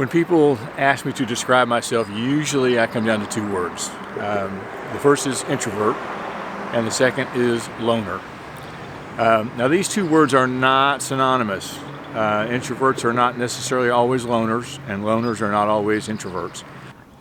When people ask me to describe myself, usually I come down to two words. The first is introvert, and the second is loner. Now these two words are not synonymous. Introverts are not necessarily always loners, and loners are not always introverts.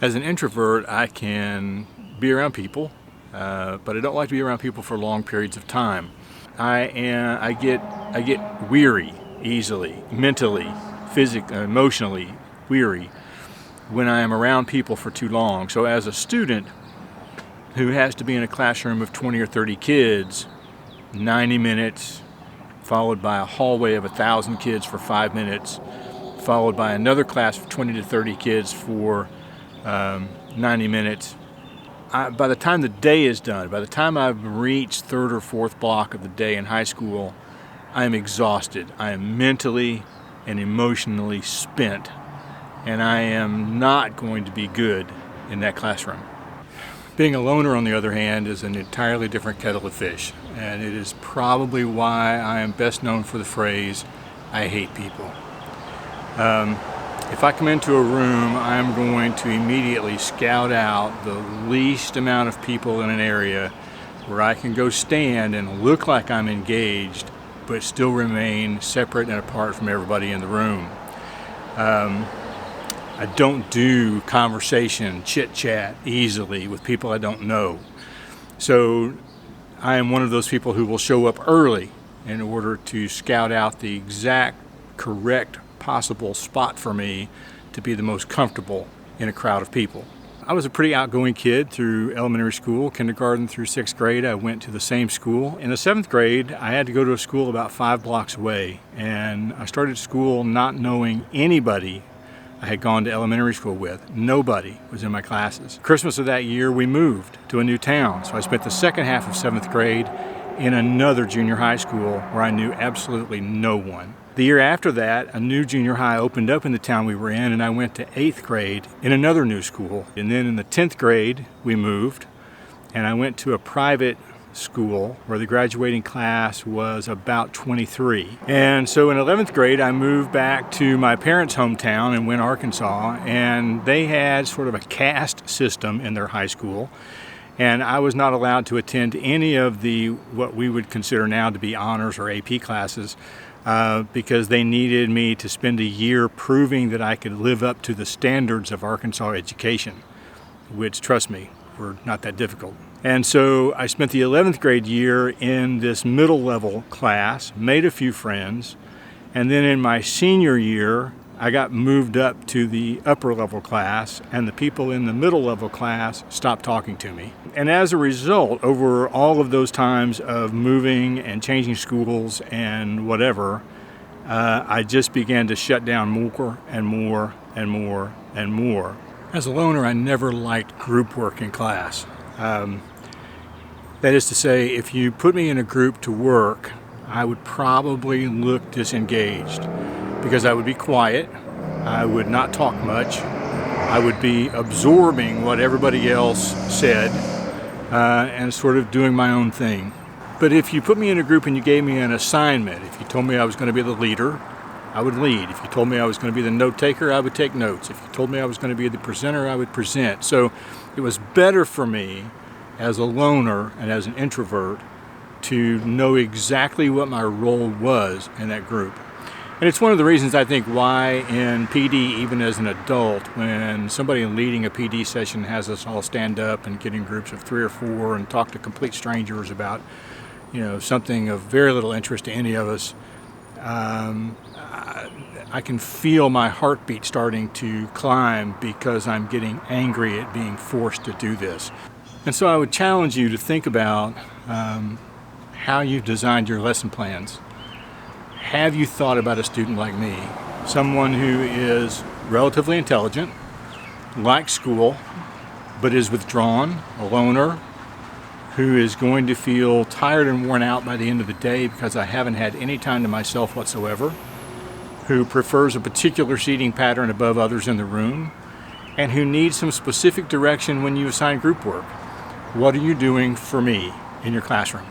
As an introvert, I can be around people, but I don't like to be around people for long periods of time. I get weary easily, mentally, physically, emotionally weary when I am around people for too long. So as a student who has to be in a classroom of 20 or 30 kids, 90 minutes, followed by a hallway of 1,000 kids for 5 minutes, followed by another class of 20 to 30 kids for 90 minutes. By the time the day is done, by the time I've reached third or fourth block of the day in high school, I am exhausted. I am mentally and emotionally spent, and I am not going to be good in that classroom. Being a loner, on the other hand, is an entirely different kettle of fish, and it is probably why I am best known for the phrase, I hate people. If I come into a room, I'm going to immediately scout out the least amount of people in an area where I can go stand and look like I'm engaged, but still remain separate and apart from everybody in the room. I don't do conversation, chit-chat easily with people I don't know. So I am one of those people who will show up early in order to scout out the exact correct possible spot for me to be the most comfortable in a crowd of people. I was a pretty outgoing kid through elementary school, kindergarten through 6th grade. I went to the same school. In the 7th grade, I had to go to a school about 5 blocks away, and I started school not knowing anybody I had gone to elementary school with. Nobody was in my classes. Christmas of that year, we moved to a new town, so I spent the second half of 7th grade in another junior high school where I knew absolutely no one. The year after that, a new junior high opened up in the town we were in, and I went to 8th grade in another new school. And then in the 10th grade, we moved, and I went to a private school where the graduating class was about 23. And so in 11th grade, I moved back to my parents' hometown in Wynne, Arkansas, and they had sort of a caste system in their high school. And I was not allowed to attend any of the what we would consider now to be honors or AP classes because they needed me to spend a year proving that I could live up to the standards of Arkansas education, which, trust me, were not that difficult. And so I spent the 11th grade year in this middle level class, made a few friends, and then in my senior year, I got moved up to the upper level class, and the people in the middle level class stopped talking to me. And as a result, over all of those times of moving and changing schools and whatever, I just began to shut down more and more and more and more. As a loner, I never liked group work in class. That is to say, if you put me in a group to work, I would probably look disengaged because I would be quiet, I would not talk much, I would be absorbing what everybody else said and sort of doing my own thing. But if you put me in a group and you gave me an assignment, if you told me I was going to be the leader, I would lead. If you told me I was going to be the note taker, I would take notes. If you told me I was going to be the presenter, I would present. So it was better for me as a loner and as an introvert to know exactly what my role was in that group. And it's one of the reasons I think why in PD, even as an adult, when somebody leading a PD session has us all stand up and get in groups of 3 or 4 and talk to complete strangers about, something of very little interest to any of us, I can feel my heartbeat starting to climb because I'm getting angry at being forced to do this. And so I would challenge you to think about how you've designed your lesson plans. Have you thought about a student like me, someone who is relatively intelligent, likes school, but is withdrawn, a loner, who is going to feel tired and worn out by the end of the day because I haven't had any time to myself whatsoever, who prefers a particular seating pattern above others in the room, and who needs some specific direction when you assign group work? What are you doing for me in your classroom?